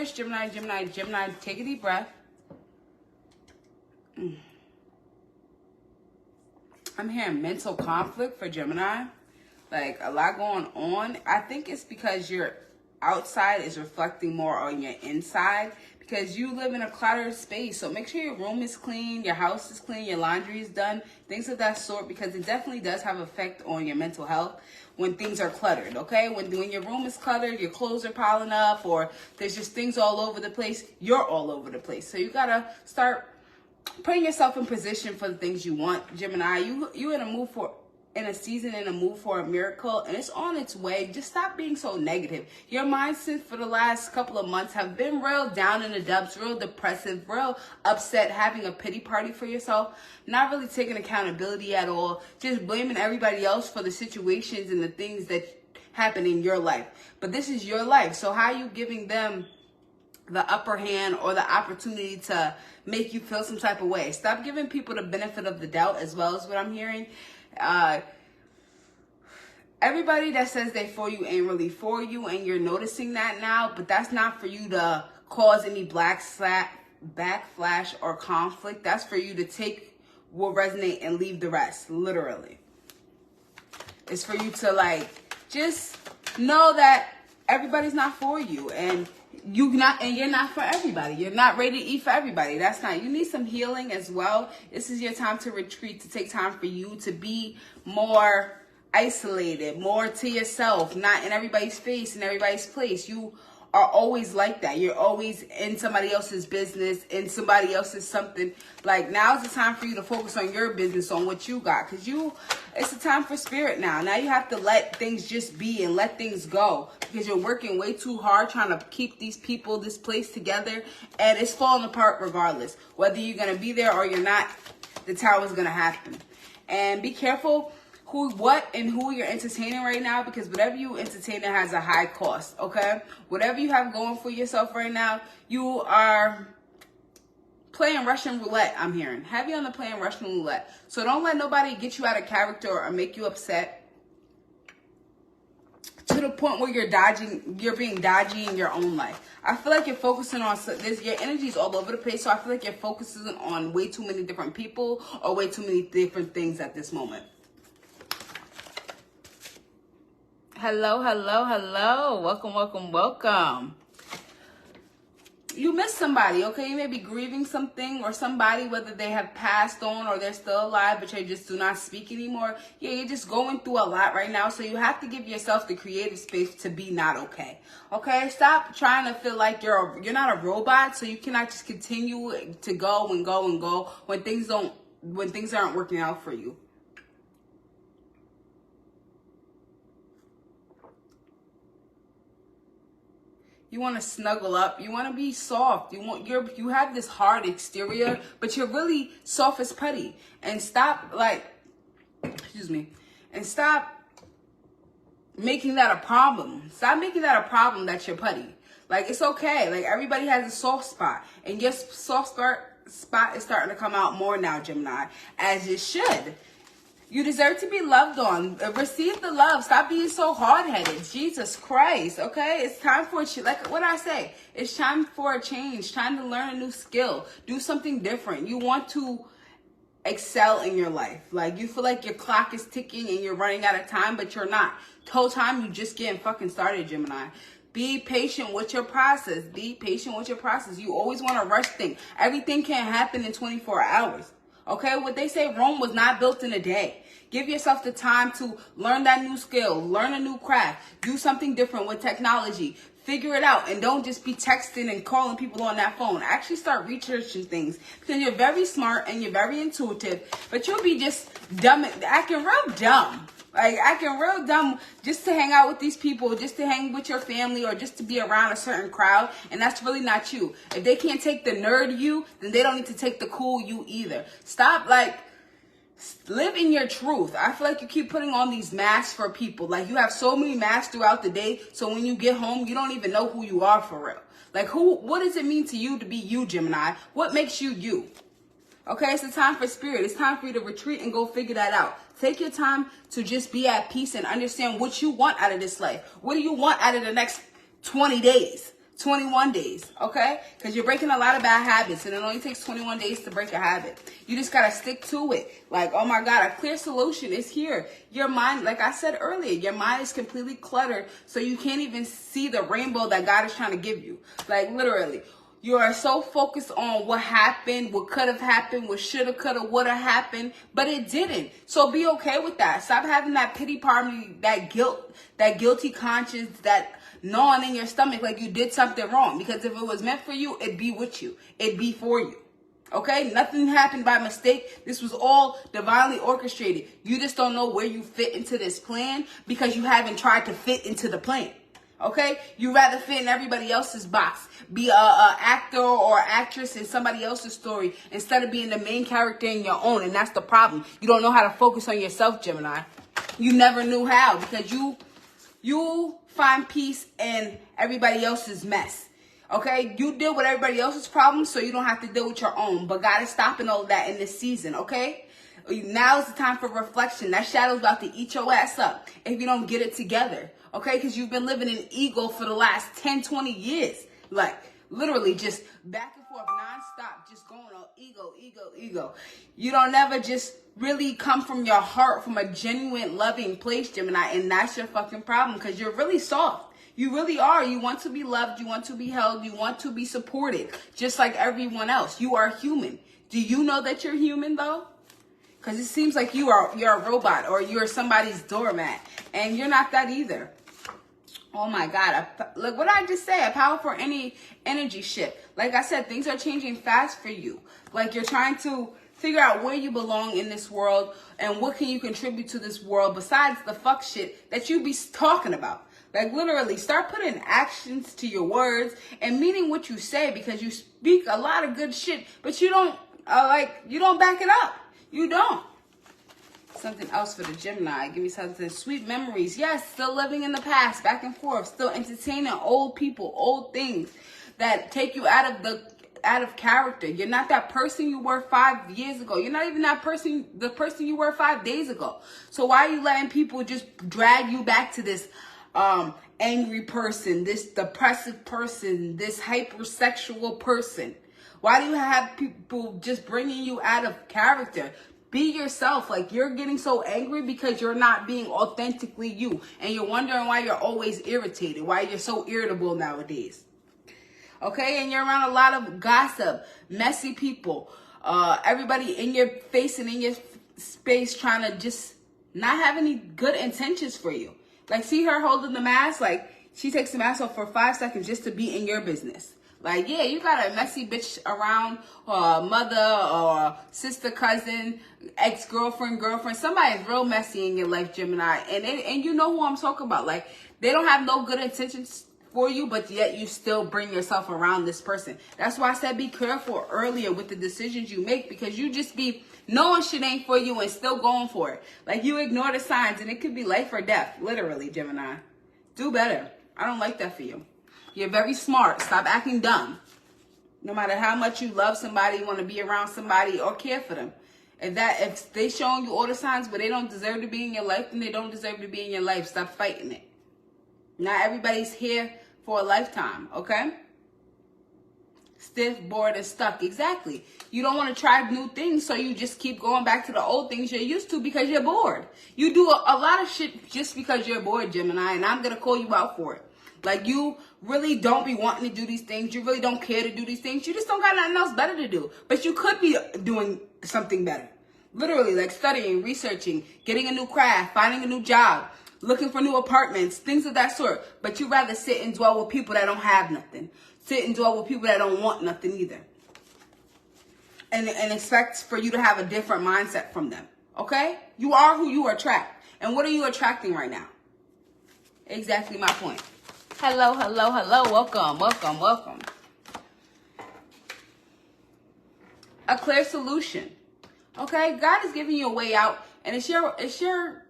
universe, Gemini, take a deep breath. I'm hearing mental conflict for Gemini. Like, a lot going on. I think it's because your outside is reflecting more on your inside, because you live in a cluttered space. So make sure your room is clean, your house is clean, your laundry is done, things of that sort, because it definitely does have effect on your mental health when things are cluttered, okay? When your room is cluttered, your clothes are piling up, or there's just things all over the place, you're all over the place. So you gotta start putting yourself in position for the things you want, Gemini. You in a season, in a mood for a miracle, and it's on its way. Just stop being so negative. Your mindset for the last couple of months have been real down in the dumps, real depressive, real upset, having a pity party for yourself, not really taking accountability at all, just blaming everybody else for the situations and the things that happen in your life. But this is your life, so how are you giving them the upper hand or the opportunity to make you feel some type of way? Stop giving people the benefit of the doubt, as well as what I'm hearing. Everybody that says they for you ain't really for you, and you're noticing that now, but that's not for you to cause any backlash or conflict. That's for you to take what resonate and leave the rest, literally. It's for you to, like, just know that everybody's not for you, and you're not for everybody. You're not ready to eat for everybody. That's not. You need some healing as well. This is your time to retreat, to take time for you, to be more isolated, more to yourself, not in everybody's face, in everybody's place. You are always like that. You're always in somebody else's business, in somebody else's something. Like, now's the time for you to focus on your business, on what you got, because it's a time for spirit now. Now you have to let things just be and let things go, because you're working way too hard trying to keep these people, this place together, and it's falling apart regardless. Whether you're going to be there or you're not, the tower is going to happen. And be careful what and who you're entertaining right now, because whatever you entertaining has a high cost, okay? Whatever you have going for yourself right now, you are playing Russian roulette, I'm hearing. Have you on the playing Russian roulette. So don't let nobody get you out of character or make you upset to the point where you're being dodgy in your own life. I feel like you're focusing on your energy's all over the place, so I feel like you're focusing on way too many different people or way too many different things at this moment. Hello. Welcome. You miss somebody, okay? You may be grieving something or somebody, whether they have passed on or they're still alive, but you just do not speak anymore. Yeah, you're just going through a lot right now, so you have to give yourself the creative space to be not okay. Okay? Stop trying to feel like you're not a robot, so you cannot just continue to go when things aren't working out for you. You want to snuggle up. You want to be soft. You have this hard exterior, but you're really soft as putty. And stop making that a problem. Stop making that a problem that you're putty. Like, it's okay. Like, everybody has a soft spot, and your soft spot is starting to come out more now, Gemini, as it should. You deserve to be loved on. Receive the love. Stop being so hard-headed. Jesus Christ, okay? It's time for like what I say. It's time for a change. Time to learn a new skill. Do something different. You want to excel in your life. Like, you feel like your clock is ticking and you're running out of time, but you're not. The whole time you just getting fucking started, Gemini. Be patient with your process. Be patient with your process. You always want to rush things. Everything can't happen in 24 hours. Okay, what they say, Rome was not built in a day. Give yourself the time to learn that new skill, learn a new craft, do something different with technology. Figure it out, and don't just be texting and calling people on that phone. Actually start researching things, because you're very smart and you're very intuitive, but you'll be just dumb, acting real dumb. Like, acting real dumb just to hang out with these people, just to hang with your family, or just to be around a certain crowd. And that's really not you. If they can't take the nerd you, then they don't need to take the cool you either. Stop, live in your truth. I feel like you keep putting on these masks for people. Like, you have so many masks throughout the day, so when you get home, you don't even know who you are for real. Like, what does it mean to you to be you, Gemini? What makes you you? Okay, it's the time for spirit. It's time for you to retreat and go figure that out. Take your time to just be at peace and understand what you want out of this life. What do you want out of the next 20 days? 21 days, okay? Because you're breaking a lot of bad habits, and it only takes 21 days to break a habit. You just got to stick to it. Like, oh my God, a clear solution is here. Your mind, like I said earlier, your mind is completely cluttered, so you can't even see the rainbow that God is trying to give you. Like, literally. You are so focused on what happened, what could have happened, what should have, could have, would have happened, but it didn't. So be okay with that. Stop having that pity party, that guilt, that guilty conscience, that gnawing in your stomach like you did something wrong. Because if it was meant for you, it'd be with you. It'd be for you. Okay? Nothing happened by mistake. This was all divinely orchestrated. You just don't know where you fit into this plan because you haven't tried to fit into the plan. Okay? You rather fit in everybody else's box. Be a actor or actress in somebody else's story instead of being the main character in your own. And that's the problem. You don't know how to focus on yourself, Gemini. You never knew how because you find peace in everybody else's mess. Okay? You deal with everybody else's problems so you don't have to deal with your own. But God is stopping all of that in this season, okay? Now is the time for reflection. That shadow's about to eat your ass up if you don't get it together. Okay? Because you've been living in ego for the last 10, 20 years. Like, literally just back and forth, nonstop, just going on ego, ego, ego. You don't never just really come from your heart, from a genuine, loving place, Gemini, and that's your fucking problem because you're really soft. You really are. You want to be loved. You want to be held. You want to be supported, just like everyone else. You are human. Do you know that you're human, though? Because it seems like you're a robot or you're somebody's doormat, and you're not that either. Oh my God, look what I just said, a powerful energy shift. Like I said, things are changing fast for you. Like you're trying to figure out where you belong in this world and what can you contribute to this world besides the fuck shit that you be talking about. Like literally start putting actions to your words and meaning what you say because you speak a lot of good shit, but you don't you don't back it up. You don't. Something else for the Gemini. Give me something. Sweet memories. Yes, still living in the past, back and forth. Still entertaining old people, old things that take you out of character. You're not that person you were 5 years ago. You're not even the person you were 5 days ago. So why are you letting people just drag you back to this angry person, this depressive person, this hypersexual person? Why do you have people just bringing you out of character? Be yourself. Like you're getting so angry because you're not being authentically you. And you're wondering why you're always irritated. Why you're so irritable nowadays. Okay? And you're around a lot of gossip, messy people. Everybody in your face and in your space trying to just not have any good intentions for you. Like see her holding the mask. Like she takes the mask off for 5 seconds just to be in your business. Like, yeah, you got a messy bitch around, or mother, or sister, cousin, ex-girlfriend, girlfriend. Somebody's real messy in your life, Gemini. And you know who I'm talking about. Like, they don't have no good intentions for you, but yet you still bring yourself around this person. That's why I said be careful earlier with the decisions you make, because you just be knowing shit ain't for you and still going for it. Like, you ignore the signs, and it could be life or death, literally, Gemini. Do better. I don't like that for you. You're very smart. Stop acting dumb. No matter how much you love somebody, you want to be around somebody or care for them. If they showing you all the signs but they don't deserve to be in your life, then they don't deserve to be in your life. Stop fighting it. Not everybody's here for a lifetime, okay? Stiff, bored, and stuck. Exactly. You don't want to try new things, so you just keep going back to the old things you're used to because you're bored. You do a lot of shit just because you're bored, Gemini, and I'm going to call you out for it. Like, you really don't be wanting to do these things. You really don't care to do these things. You just don't got nothing else better to do. But you could be doing something better. Literally, like studying, researching, getting a new craft, finding a new job, looking for new apartments, things of that sort. But you rather sit and dwell with people that don't have nothing. Sit and dwell with people that don't want nothing either. And expect for you to have a different mindset from them. Okay? You are who you attract. And what are you attracting right now? Exactly my point. Hello, hello, hello. Welcome, welcome, welcome. A clear solution. Okay? God is giving you a way out, and it's your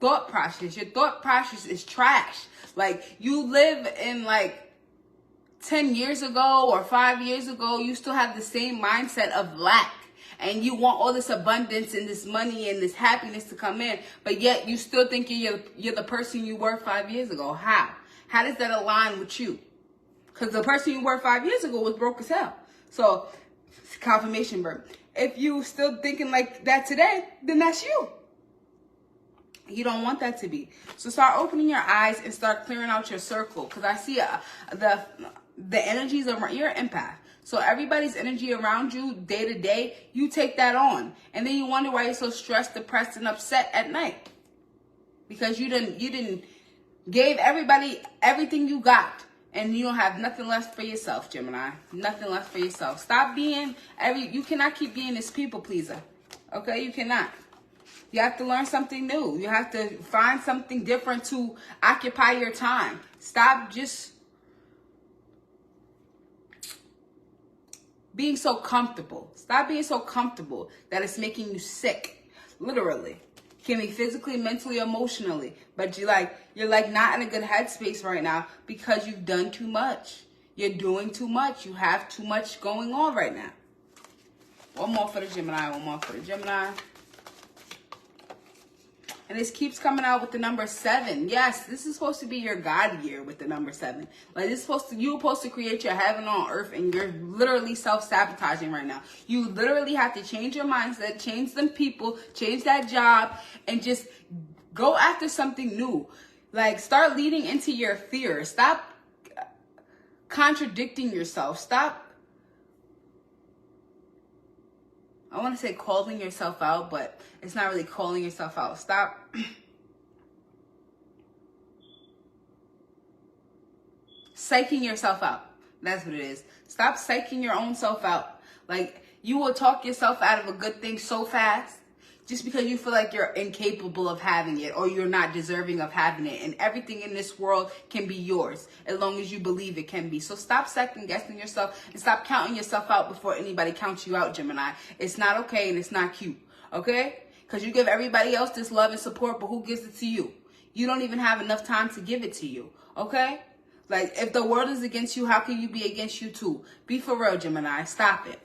thought process. Your thought process is trash. Like, you live in 10 years ago or 5 years ago, you still have the same mindset of lack. And you want all this abundance and this money and this happiness to come in, but yet you still think you're the person you were 5 years ago. How? How does that align with you? Because the person you were 5 years ago was broke as hell. So, confirmation verb. If you still thinking like that today, then that's you. You don't want that to be. So start opening your eyes and start clearing out your circle. Because I see the energies around, you're an empath. So everybody's energy around you day to day, you take that on. And then you wonder why you're so stressed, depressed, and upset at night. Because you didn't gave everybody everything you got. And you don't have nothing left for yourself, Gemini. Nothing left for yourself. Stop being you cannot keep being this people pleaser. Okay? You cannot. You have to learn something new. You have to find something different to occupy your time. Stop just being so comfortable. Stop being so comfortable that it's making you sick. Literally. Can be physically, mentally, emotionally. But you're like not in a good headspace right now because you've done too much. You're doing too much. You have too much going on right now. One more for the Gemini. One more for the Gemini. And this keeps coming out with the number 7. Yes, this is supposed to be your God year with the number 7. Like you're supposed to create your heaven on earth, and you're literally self-sabotaging right now. You literally have to change your mindset, change them people, change that job, and just go after something new. Like start leading into your fear. Stop contradicting yourself. Stop. I want to say calling yourself out, but it's not really calling yourself out. Stop psyching yourself out. That's what it is. Stop psyching your own self out. Like, you will talk yourself out of a good thing so fast just because you feel like you're incapable of having it or you're not deserving of having it. And everything in this world can be yours as long as you believe it can be. So stop second guessing yourself and stop counting yourself out before anybody counts you out, Gemini. It's not okay and it's not cute. Okay? Because you give everybody else this love and support, but who gives it to you? You don't even have enough time to give it to you. Okay? Like, if the world is against you, how can you be against you too? Be for real, Gemini. Stop it.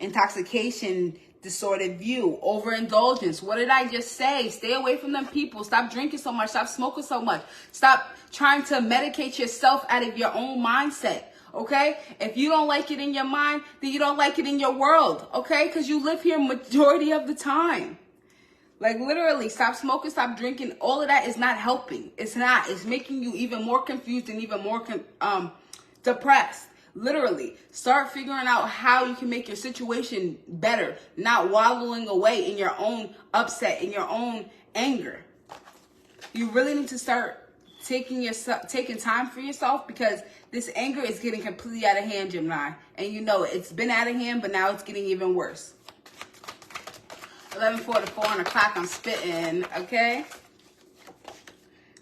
Intoxication, distorted view, overindulgence. What did I just say? Stay away from them people. Stop drinking so much. Stop smoking so much. Stop trying to medicate yourself out of your own mindset. Okay? If you don't like it in your mind, then you don't like it in your world. Okay? Because you live here majority of the time. Like, literally, stop smoking, stop drinking. All of that is not helping. It's not. It's making you even more confused and even more depressed. Literally, start figuring out how you can make your situation better, not wallowing away in your own upset, in your own anger. You really need to start taking time for yourself, because this anger is getting completely out of hand, Gemini. And you know it's been out of hand, but now it's getting even worse. 11:44 to 4 o'clock, I'm spitting, okay?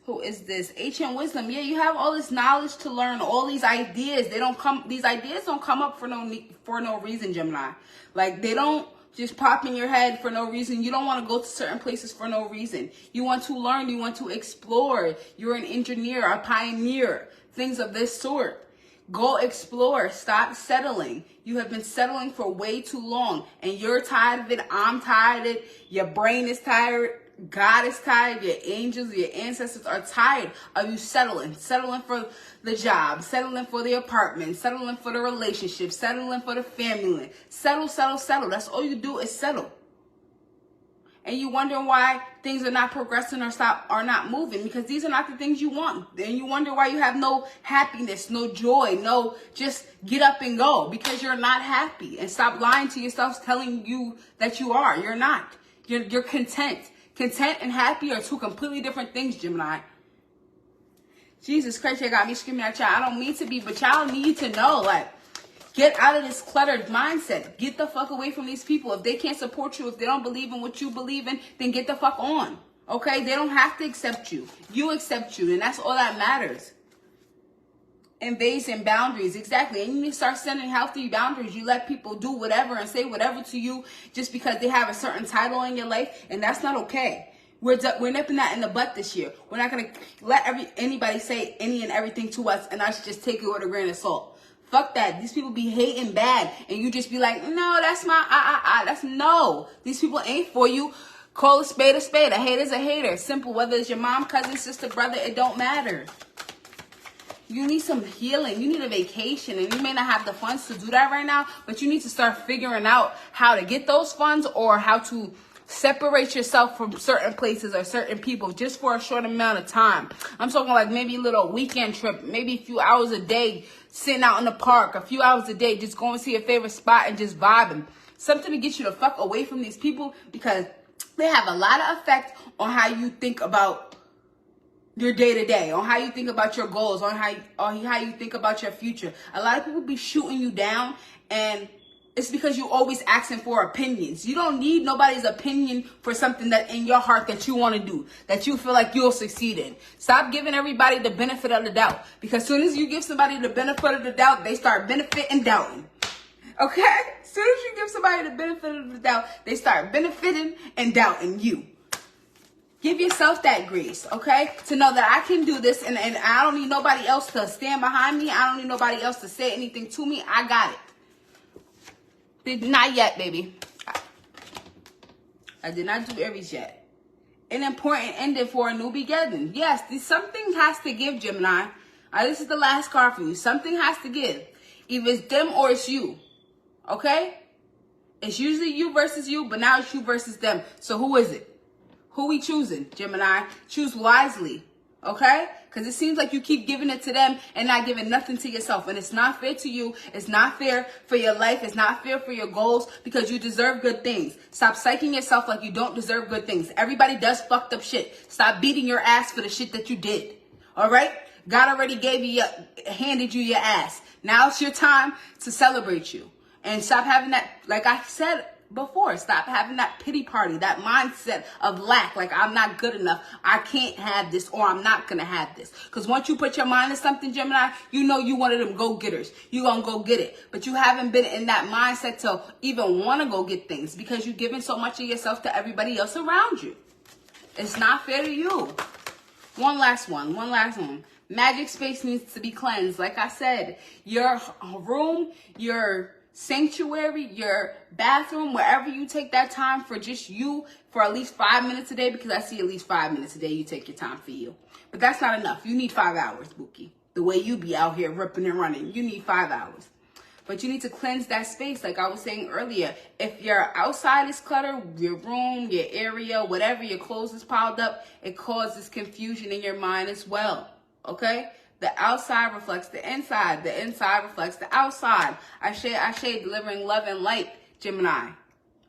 Who is this? Ancient wisdom. Yeah, you have all this knowledge to learn, all these ideas. These ideas don't come up for no reason, Gemini. Like, they don't just pop in your head for no reason. You don't want to go to certain places for no reason. You want to learn, you want to explore. You're an engineer, a pioneer, things of this sort. Go explore. Stop settling. You have been settling for way too long, and you're tired of it. I'm tired of it. Your brain is tired. God is tired. Your angels, your ancestors are tired of you settling for the job, settling for the apartment, settling for the relationship, settling for the family. Settle. That's all you do is settle. And you wonder why things are not progressing or are not moving, because these are not the things you want. And you wonder why you have no happiness, no joy, no just get up and go, because you're not happy. And stop lying to yourself, telling you that you are. You're not. You're content. Content and happy are two completely different things, Gemini. Jesus Christ, you got me screaming at y'all. I don't mean to be, but y'all need to know, like, get out of this cluttered mindset. Get the fuck away from these people. If they can't support you, if they don't believe in what you believe in, then get the fuck on. Okay? They don't have to accept you. You accept you, and that's all that matters. Invasion boundaries, exactly. And you need to start setting healthy boundaries. You let people do whatever and say whatever to you just because they have a certain title in your life, and that's not okay. We're nipping that in the butt this year. We're not gonna let anybody say any and everything to us, and us just take it with a grain of salt. Fuck that. These people be hating bad, and you just be like, no, that's my that's no. These people ain't for you. Call a spade a spade. A hater's a hater. Simple. Whether it's your mom, cousin, sister, brother, it don't matter. You need some healing. You need a vacation. And you may not have the funds to do that right now, but you need to start figuring out how to get those funds or how to separate yourself from certain places or certain people just for a short amount of time. I'm talking like maybe a little weekend trip, maybe a few hours a day sitting out in the park, a few hours a day just going to see your favorite spot and just vibing. Something to get you the fuck away from these people because they have a lot of effect on how you think about your day-to-day, on how you think about your goals, on how you think about your future. A lot of people be shooting you down, and it's because you always asking for opinions. You don't need nobody's opinion for something that in your heart that you want to do, that you feel like you'll succeed in. Stop giving everybody the benefit of the doubt, because as soon as you give somebody the benefit of the doubt, they start benefiting doubting. Okay? As soon as you give somebody the benefit of the doubt, they start benefiting and doubting you. Give yourself that grace, okay? To know that I can do this and I don't need nobody else to stand behind me. I don't need nobody else to say anything to me. I got it. Not yet, baby. I did not do Aries yet. An important ending for a new beginning. Yes, something has to give, Gemini. This is the last card for you. Something has to give. Either it's them or it's you. Okay? It's usually you versus you, but now it's you versus them. So who is it? Who we choosing, Gemini? Choose wisely, okay? Because it seems like you keep giving it to them and not giving nothing to yourself. And it's not fair to you. It's not fair for your life. It's not fair for your goals because you deserve good things. Stop psyching yourself like you don't deserve good things. Everybody does fucked up shit. Stop beating your ass for the shit that you did, all right? God already handed you your ass. Now it's your time to celebrate you. And stop having that, like I said before, stop having that pity party, that mindset of lack, like I'm not good enough, I can't have this, or I'm not gonna have this. Because once you put your mind to something, Gemini, you know you one of them go-getters. You gonna go get it. But you haven't been in that mindset to even want to go get things because you're giving so much of yourself to everybody else around you. It's not fair to you. One last one. Magic space needs to be cleansed. Like I said, your room, your sanctuary, your bathroom, wherever you take that time for just you for at least 5 minutes a day, because I see at least 5 minutes a day you take your time for you. But that's not enough. You need 5 hours, Bookie. The way you be out here ripping and running, you need 5 hours. But you need to cleanse that space, like I was saying earlier. If your outside is cluttered, your room, your area, whatever, your clothes is piled up, it causes confusion in your mind as well, okay? The outside reflects the inside. The inside reflects the outside. I shade delivering love and light, Gemini.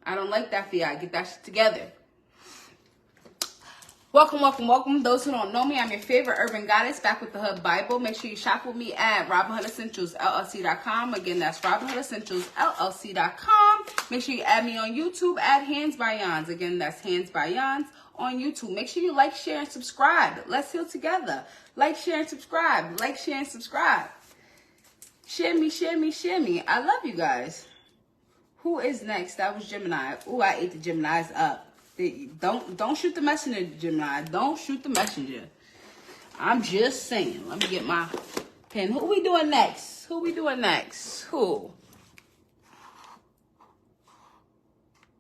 I don't like that for y'all. Get that shit together. Welcome. Those who don't know me, I'm your favorite urban goddess, back with the Hood Bible. Make sure you shop with me at RobinHoodEssentialsLLC.com. Again, that's RobinHoodEssentialsLLC.com. Make sure you add me on YouTube at Hands by Yans. Again, that's Hands by Yans on YouTube. Make sure you like, share, and subscribe. Let's heal together. Like, share, and subscribe. Like, share, and subscribe. Share me. I love you guys. Who is next? That was Gemini. Ooh, I ate the Geminis up. Don't shoot the messenger, Gemini. Don't shoot the messenger. I'm just saying. Let me get my pen. Who we doing next? Who?